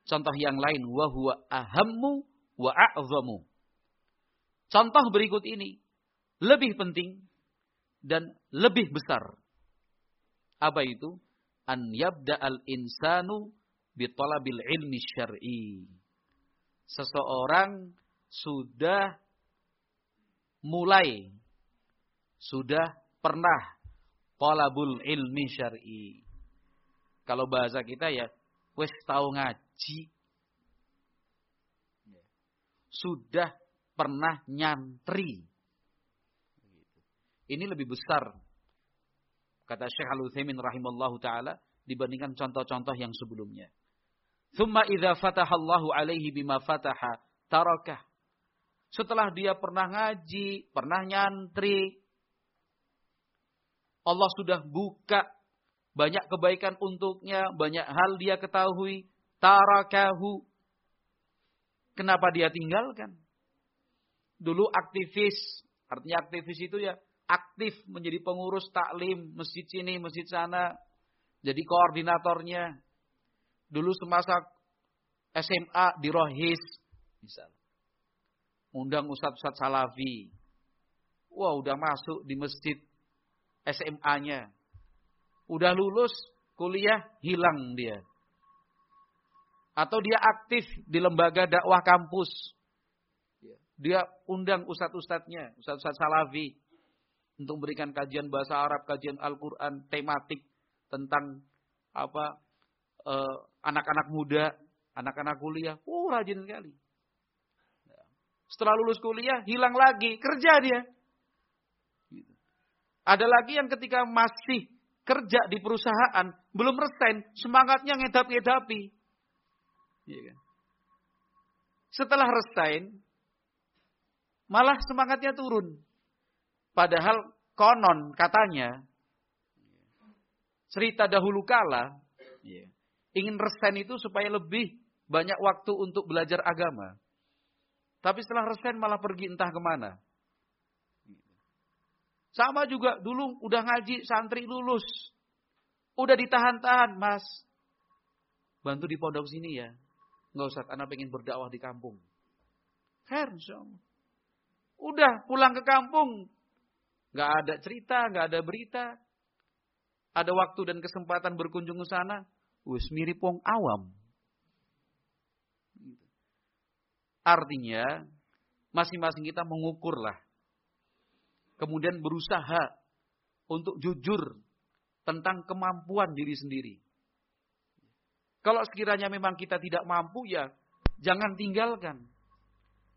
contoh yang lain, wa huwa ahammu wa a'zamu. Contoh berikut ini lebih penting dan lebih besar. Apa itu? An yabda'al insanu bi talabil ilmi syar'i. Seseorang sudah mulai, sudah pernah talabul ilmi syar'i. Kalau bahasa kita ya, wis tahu ngaji. Sudah pernah nyantri. Ini lebih besar Kata Syekh Al-Utsaimin rahimallahu taala, dibandingkan contoh-contoh yang sebelumnya. Tsumma idza fatahallahu alaihi bima fataha tarakah. Setelah dia pernah ngaji, pernah nyantri, Allah sudah buka banyak kebaikan untuknya, banyak hal dia ketahui, tarakahu. Kenapa dia tinggalkan? Dulu aktivis, artinya aktivis itu ya aktif menjadi pengurus taklim, masjid sini, masjid sana, jadi koordinatornya. Dulu semasa SMA di Rohis, misal, undang ustadz-ustadz salafi. Wah, udah masuk di masjid SMA-nya. Udah lulus kuliah, hilang dia. Atau dia aktif di lembaga dakwah kampus. Dia undang ustadz-ustadznya, ustadz-ustadz salafi, untuk memberikan kajian bahasa Arab, kajian Al-Quran, tematik tentang anak-anak muda, anak-anak kuliah. Rajin sekali. Setelah lulus kuliah, hilang lagi, kerja dia. Ada lagi yang ketika masih kerja di perusahaan, belum resign, semangatnya ngedap-ngedapi. Setelah resign, malah semangatnya turun. Padahal konon katanya, cerita dahulu kala, ingin resign itu supaya lebih banyak waktu untuk belajar agama. Tapi setelah resign malah pergi entah kemana. Sama juga dulu udah ngaji, santri lulus. Udah ditahan-tahan, Mas. Bantu di pondok sini ya. Enggak usah, anak pengen berdakwah di kampung. Khair, insyaallah. Udah pulang ke kampung. Enggak ada cerita, enggak ada berita. Ada waktu dan kesempatan berkunjung ke sana. Wis mirip wong awam. Artinya, masing-masing kita mengukurlah. Kemudian berusaha untuk jujur tentang kemampuan diri sendiri. Kalau sekiranya memang kita tidak mampu, ya jangan tinggalkan.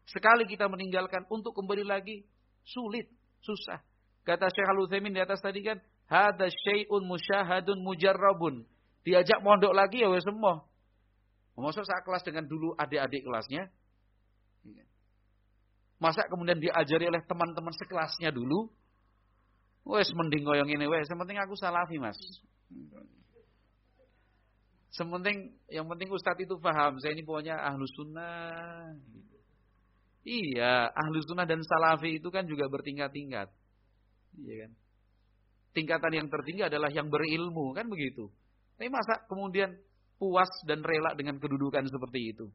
Sekali kita meninggalkan untuk kembali lagi, sulit, susah. Kata Syekh Al-Utsaimin di atas tadi kan, hadza syai'un musyahadun mujarrabun. Diajak mondok lagi ya wes semua. Maksud sak kelas dengan dulu adik-adik kelasnya. Masa kemudian diajari oleh teman-teman sekelasnya dulu. Wes mending koyo ngene wes, yang penting aku salafi, Mas. Yang penting Ustadz itu paham, saya ini pokoknya ahlus sunnah. Iya, ahlus sunnah dan salafi itu kan juga bertingkat-tingkat. Iya kan? Tingkatan yang tertinggi adalah yang berilmu, kan begitu. Tapi masa kemudian puas dan rela dengan kedudukan seperti itu?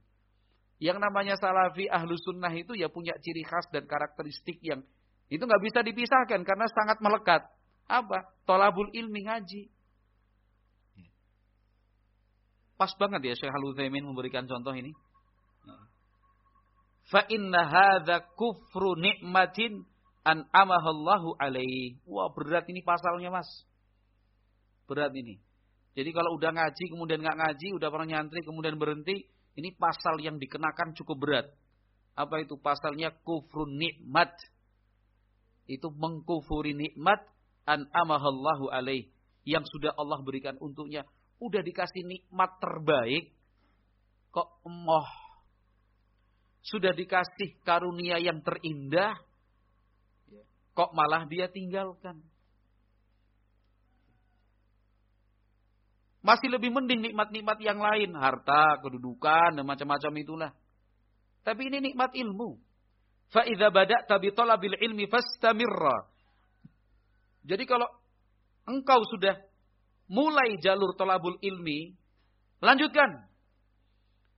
Yang namanya salafi ahlus sunnah itu ya punya ciri khas dan karakteristik yang itu nggak bisa dipisahkan karena sangat melekat. Apa? Thalabul ilmi, ngaji. Pas banget ya Syekh Al-Utsaimin memberikan contoh ini. Fa inna hadza kufru ni'matin an'amaha Allahu alaihi. Wah, berat ini pasalnya, Mas. Berat ini. Jadi kalau udah ngaji kemudian nggak ngaji, udah pernah nyantri kemudian berhenti, ini pasal yang dikenakan cukup berat. Apa itu? Pasalnya kufrun nikmat. Itu mengkufuri nikmat an'amahallahu alaih. Yang sudah Allah berikan untuknya. Udah dikasih nikmat terbaik. Kok emoh. Sudah dikasih karunia yang terindah. Kok malah dia tinggalkan. Masih lebih mending nikmat-nikmat yang lain. Harta, kedudukan, dan macam-macam itulah. Tapi ini nikmat ilmu. فَإِذَا بَدَأْتَ بِطَلَبِ الْعِلْمِ فَاسْتَمِرَّ. Jadi kalau engkau sudah mulai jalur talabul ilmi, lanjutkan.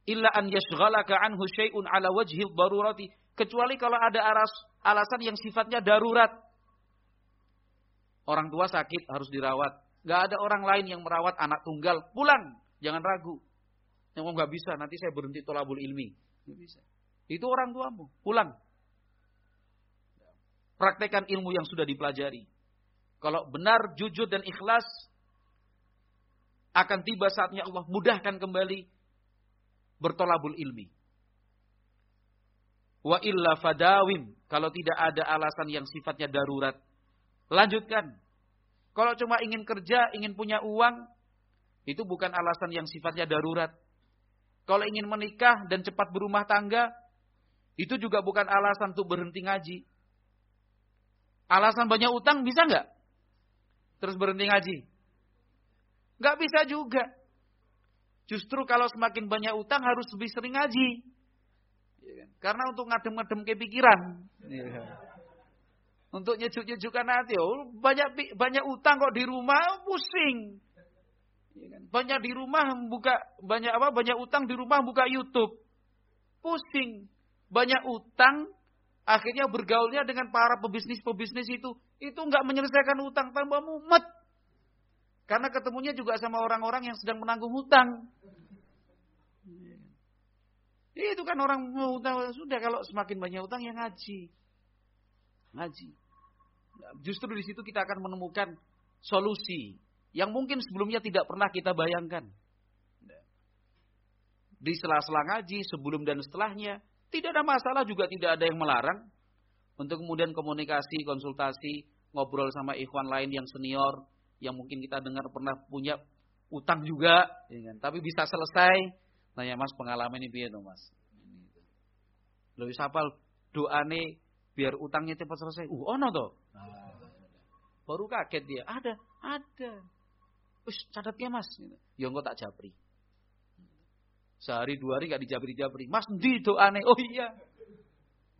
إِلَّا أَنْ يَشْغَلَكَ عَنْهُ شَيْءٌ عَلَى وَجْهِ الضَّرُورَةِ. Kecuali kalau ada alasan yang sifatnya darurat. Orang tua sakit harus dirawat. Gak ada orang lain yang merawat anak tunggal. Pulang. Jangan ragu. Yang gak bisa. Nanti saya berhenti thalabul ilmi. Gak bisa. Itu orang tuamu. Pulang. Praktekkan ilmu yang sudah dipelajari. Kalau benar, jujur dan ikhlas. Akan tiba saatnya Allah mudahkan kembali. Berthalabul ilmi. Wa illa fadawim. Kalau tidak ada alasan yang sifatnya darurat. Lanjutkan. Kalau cuma ingin kerja, ingin punya uang, itu bukan alasan yang sifatnya darurat. Kalau ingin menikah dan cepat berumah tangga, itu juga bukan alasan untuk berhenti ngaji. Alasan banyak utang bisa nggak? Terus berhenti ngaji? Nggak bisa juga. Justru kalau semakin banyak utang harus lebih sering ngaji. Karena untuk ngadem-ngadem kepikiran. Untuk nyejuk-nyejukkan hati. Oh, banyak utang kok di rumah, pusing. Banyak di rumah banyak utang di rumah buka YouTube. Pusing. Banyak utang, akhirnya bergaulnya dengan para pebisnis-pebisnis itu enggak menyelesaikan utang, tambah mumet. Karena ketemunya juga sama orang-orang yang sedang menanggung hutang. Itu kan orang mau hutang, sudah kalau semakin banyak utang ya ngaji. Ngaji. Justru di situ kita akan menemukan solusi yang mungkin sebelumnya tidak pernah kita bayangkan. Di sela-sela ngaji, sebelum dan setelahnya, tidak ada masalah, juga tidak ada yang melarang untuk kemudian komunikasi, konsultasi, ngobrol sama ikhwan lain yang senior, yang mungkin kita dengar pernah punya utang juga, ya kan? Tapi bisa selesai. Nanya, Mas, pengalaman ini piye to, Mas? Lho wis hafal doane biar utangnya cepat selesai. Ono to. Baru kaget dia. Ada. Wis catat ya, Mas. Ya engko tak japri. Sehari 2 hari gak dijabri-jabri. Mas, ndi doane? Oh iya.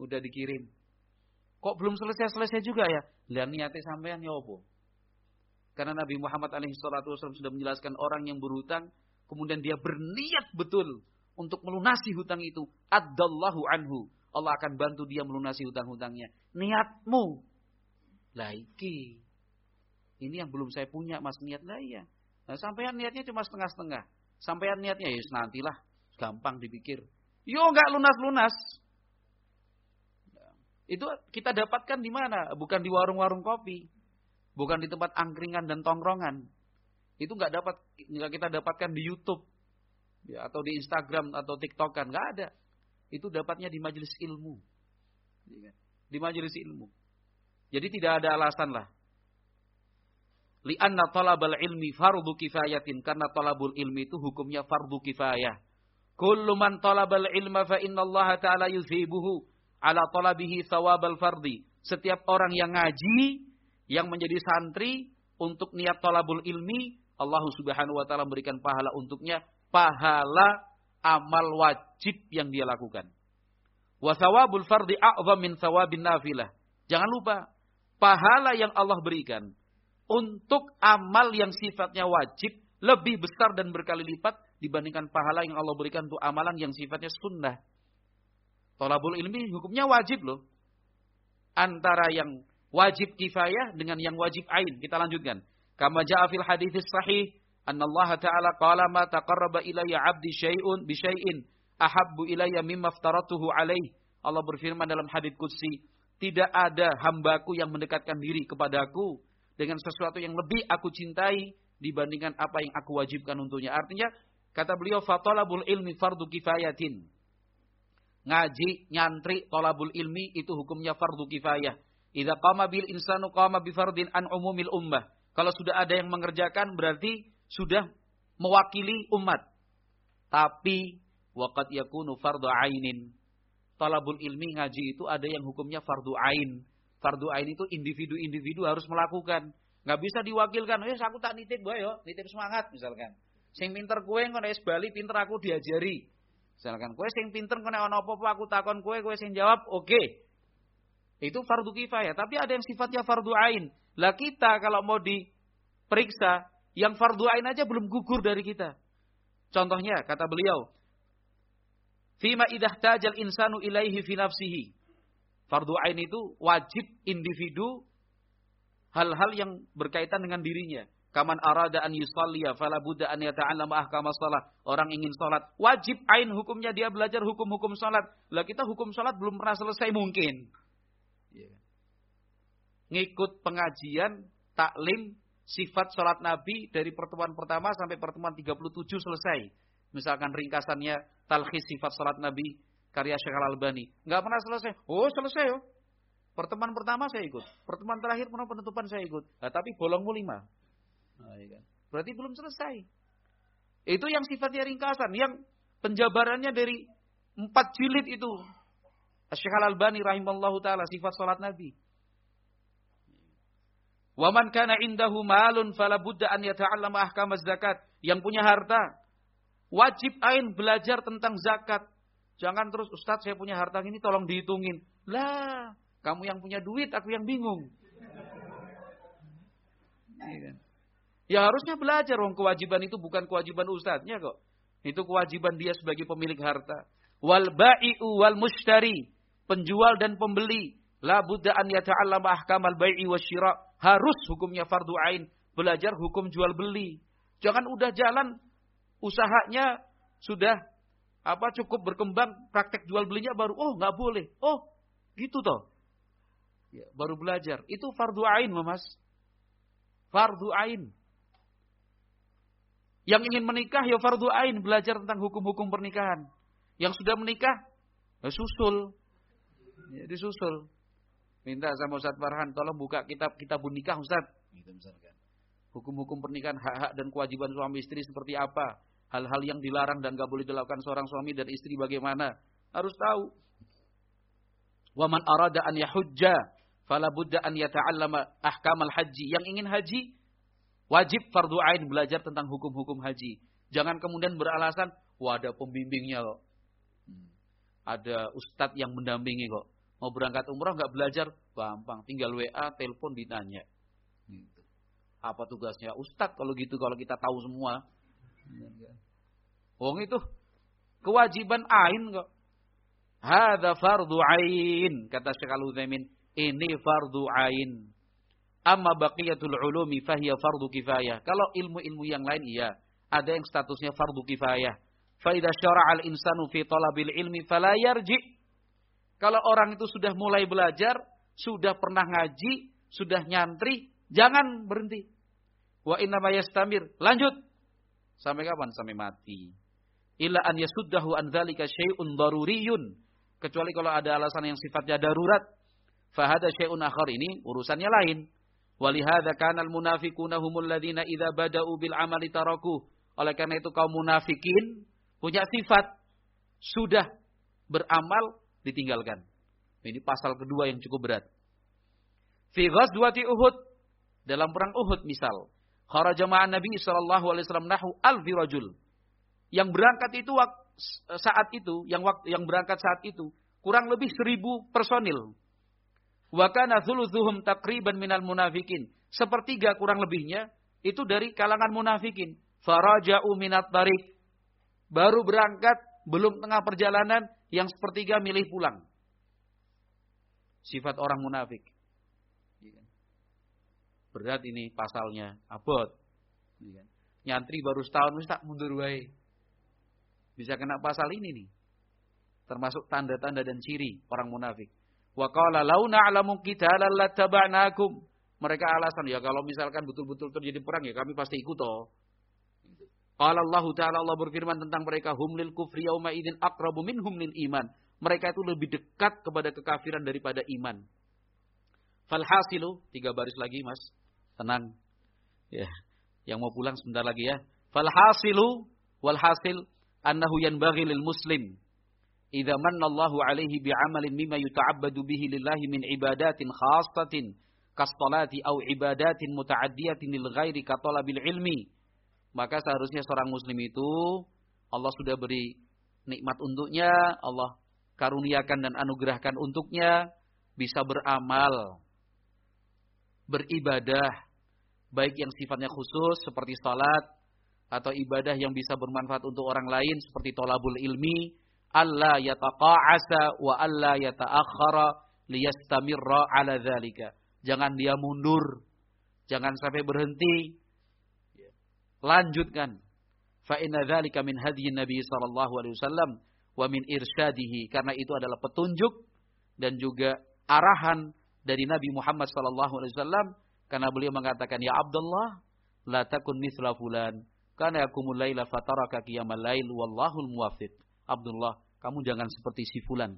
Udah dikirim. Kok belum selesai juga ya? Lah niate sampean ya opo? Karena Nabi Muhammad SAW sudah menjelaskan orang yang berhutang, kemudian dia berniat betul untuk melunasi hutang itu. Addallahu anhu. Allah akan bantu dia melunasi hutang-hutangnya. Niatmu. Lah iki. Ini yang belum saya punya, Mas, niat. Lah iya. Nah, sampean niatnya cuma setengah-setengah. Sampean niatnya ya nantilah, gampang dipikir. Yo enggak lunas-lunas. Itu kita dapatkan di mana? Bukan di warung-warung kopi. Bukan di tempat angkringan dan tongkrongan. Itu enggak kita dapatkan di YouTube. Ya, atau di Instagram atau TikTokan, enggak ada. Itu dapatnya di majelis ilmu. Di majelis ilmu. Jadi tidak ada alasan lah. Li'anna talabal ilmi fardu kifayatin. Karena talabul ilmi itu hukumnya fardu kifayah. Kullu man talabal ilma fa inna Allah ta'ala yuthibuhu ala talabihi thawabal fardi. Setiap orang yang ngaji, yang menjadi santri, untuk niat talabul ilmi, Allah subhanahu wa ta'ala memberikan pahala untuknya. Pahala amal wajib yang dia lakukan. Wa thawabul fardi a'zam min thawabin nafilah. Jangan lupa, pahala yang Allah berikan untuk amal yang sifatnya wajib lebih besar dan berkali lipat dibandingkan pahala yang Allah berikan untuk amalan yang sifatnya sunnah. Thalabul ilmi hukumnya wajib loh. Antara yang wajib kifayah dengan yang wajib ain. Kita lanjutkan. Kama ja'a fil hadits sahih, anna Allah Ta'ala qala ma taqarraba ilayya 'abdi syai'un bi syai'in ahabbu ilayya mimma aftaratuhu alaih. Allah berfirman dalam hadits qudsi, tidak ada hambaku yang mendekatkan diri kepadaku dengan sesuatu yang lebih aku cintai dibandingkan apa yang aku wajibkan untuknya. Artinya, kata beliau, fatalabul ilmi fardu kifayatin. Ngaji, nyantri, talabul ilmi itu hukumnya fardu kifayah. Idza qama bil insanu qama bi fardin an umumil ummah. Kalau sudah ada yang mengerjakan berarti sudah mewakili umat. Tapi waqad yakunu fardu ainin. Talabul ilmi ngaji itu ada yang hukumnya fardu ain. Fardu ain itu individu-individu harus melakukan. Nggak bisa diwakilkan. Aku tak nitip bae yo, nitip semangat misalkan. Sing pinter kowe engko nek bali pinter aku diajari. Misalkan kowe sing pinter kena ana apa-apa aku takon kowe sing jawab, oke. Itu fardu kifayah, tapi ada yang sifatnya fardu ain. Lah kita kalau mau diperiksa, yang fardu ain aja belum gugur dari kita. Contohnya kata beliau, fima idahtajal insanu ilaihi fi nafsihi. Fardu ain itu wajib individu hal-hal yang berkaitan dengan dirinya. Kaman arada an yusalliya fala budda an yata'allama ahkamas shalah. Orang ingin salat, wajib ain hukumnya dia belajar hukum-hukum salat. Lah kita hukum salat belum pernah selesai mungkin. Ngikut pengajian, taklim, sifat salat Nabi dari pertemuan pertama sampai pertemuan 37 selesai. Misalkan ringkasannya talkhis sifat salat Nabi karya Syekh Al-Albani. Enggak pernah selesai. Oh, selesai yo. Pertemuan pertama saya ikut. Pertemuan terakhir penutupan saya ikut. Nah, tapi bolongmu 5. Nah, iya kan? Berarti belum selesai. Itu yang sifatnya ringkasan. Yang penjabarannya dari 4 jilid itu. Syekh Al-Albani rahimallahu ta'ala. Sifat salat Nabi. Wa man kana indahu malun fala budda an yata'allama ahkamaz zakat. Yang punya harta. Wajib ain belajar tentang zakat. Jangan terus, Ustaz saya punya harta ini tolong dihitungin. Lah. Kamu yang punya duit, aku yang bingung. Ya harusnya belajar. Kewajiban itu bukan kewajiban ustadznya kok. Itu kewajiban dia sebagai pemilik harta. Wal ba'i'u wal mushtari. Penjual dan pembeli. La budda an yata'allama ahkamal bai'i wasyira. Harus hukumnya fardu ain. Belajar hukum jual beli. Jangan udah jalan usahanya sudah cukup berkembang, praktek jual belinya baru nggak boleh. Oh, gitu toh. Ya, baru belajar. Itu fardu ain, Mas. Fardu ain. Yang ingin menikah ya fardu ain, belajar tentang hukum-hukum pernikahan. Yang sudah menikah, susul. Ya, disusul. Minta sama Ustaz Farhan, tolong buka kitabun nikah, Ustaz. Gitu misalkan. Hukum-hukum pernikahan, hak-hak dan kewajiban suami istri seperti apa? Hal-hal yang dilarang dan gak boleh dilakukan seorang suami dan istri bagaimana? Harus tahu. Wa man arada an yahujja fala budda an yata'allama ahkamal haji. Yang ingin haji wajib fardu ain belajar tentang hukum-hukum haji. Jangan kemudian beralasan, ada pembimbingnya kok. Ada ustadz yang mendampingi kok. Mau berangkat umrah enggak belajar, gampang, tinggal WA, telepon ditanya. Gitu. Apa tugasnya ustadz kalau gitu, kalau kita tahu semua. Itu kewajiban ain kok. Hadza fardu ain, kata Syekh Al-Utsaimin. Ini fardu ain. Amma baqiyatul ulumi fahiya fardu kifayah. Kalau ilmu-ilmu yang lain iya, ada yang statusnya fardu kifayah. Fa idza syara'a al-insanu fi talabil ilmi fala yarji. Kalau orang itu sudah mulai belajar, sudah pernah ngaji, sudah nyantri, jangan berhenti. Wa inna ma yastamir, lanjut. Sampai kapan? Sampai mati. Illa an yasuddahu an dzalika syai'un daruriyun. Kecuali kalau ada alasan yang sifatnya darurat. Fahada syai'un akhar, ini urusannya lain. Walihada kanal munafiquna humul ladzina idza bada'u bil amali taraku. Oleh karena itu kaum munafikin punya sifat sudah beramal ditinggalkan. Ini pasal kedua yang cukup berat. Fi ghazwati Uhud, dalam perang Uhud misal, kharaja ma'an Nabi sallallahu alaihi wasallam nahu alfi rajul. Yang berangkat itu saat itu, yang berangkat saat itu kurang lebih 1.000 personil. Wa kana thuluthuhum taqriban minal munafikin. Sepertiga kurang lebihnya itu dari kalangan munafikin. Faraja'u minat tariq. Baru berangkat, belum tengah perjalanan, yang sepertiga milih pulang. Sifat orang munafik. Berat ini pasalnya, abot. Nyantri baru setahun, tak mundur wae. Bisa kena pasal ini nih. Termasuk tanda-tanda dan ciri orang munafik. Wa qala law na'lamu qitalan lattaba'nakum. Mereka alasan, ya kalau misalkan betul-betul terjadi perang ya kami pasti ikut toh. Qala Allah Ta'ala, Allah berfirman tentang mereka, hum lil kufri yauma idzin aqrabu minhum lil iman. Mereka itu lebih dekat kepada kekafiran daripada iman. Falhasilu, 3 baris lagi Mas. Tenang. Ya. Yang mau pulang sebentar lagi ya. Falhasilu walhasil annahu yanbaghi lil muslim idza manna Allahu alaihi bi'amalin mimma yuta'abbadu bihi lillahi min ibadatin khassatin kas-salati aw ibadatin muta'addiyatin lil ghairi ka talabil ilmi. Maka seharusnya seorang muslim itu Allah sudah beri nikmat untuknya, Allah karuniakan dan anugerahkan untuknya bisa beramal, beribadah, baik yang sifatnya khusus seperti salat atau ibadah yang bisa bermanfaat untuk orang lain seperti thalabul ilmi, alla yataqa'asa wa alla yata'akhkhara liyastamirra ala dzalika. Jangan dia mundur, jangan sampai berhenti. Lanjutkan. Fa inna dzalika min hadyin Nabi sallallahu alaihi wasallam wa min irsyadihi, karena itu adalah petunjuk dan juga arahan dari Nabi Muhammad sallallahu alaihi wasallam, karena beliau mengatakan, ya Abdullah la takun mithla fulan kana yakumul laila fataraka qiyamal lail wallahul muwaffiq. Abdullah, kamu jangan seperti si fulan.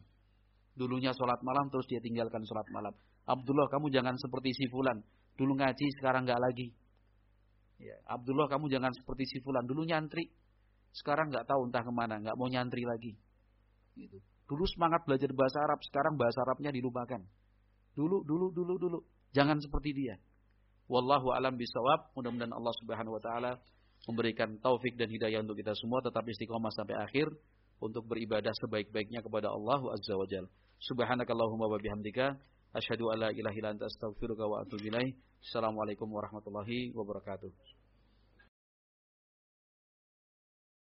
Dulunya salat malam terus dia tinggalkan salat malam. Abdullah, kamu jangan seperti si fulan. Dulu ngaji, sekarang nggak lagi. Ya, Abdullah, kamu jangan seperti si fulan. Dulu nyantri, sekarang nggak tahu entah kemana, nggak mau nyantri lagi. Gitu. Dulu semangat belajar bahasa Arab, sekarang bahasa Arabnya dilupakan. Dulu. Jangan seperti dia. Wallahu a'lam bishawab. Mudah-mudahan Allah Subhanahu wa taala memberikan taufik dan hidayah untuk kita semua tetap istiqomah sampai akhir untuk beribadah sebaik-baiknya kepada Allah Azza wa Jalla. Subhanakallahumma wa bihamdika asyhadu an la ilaha illa anta astaghfiruka wa atubu ilaik. Assalamualaikum warahmatullahi wabarakatuh.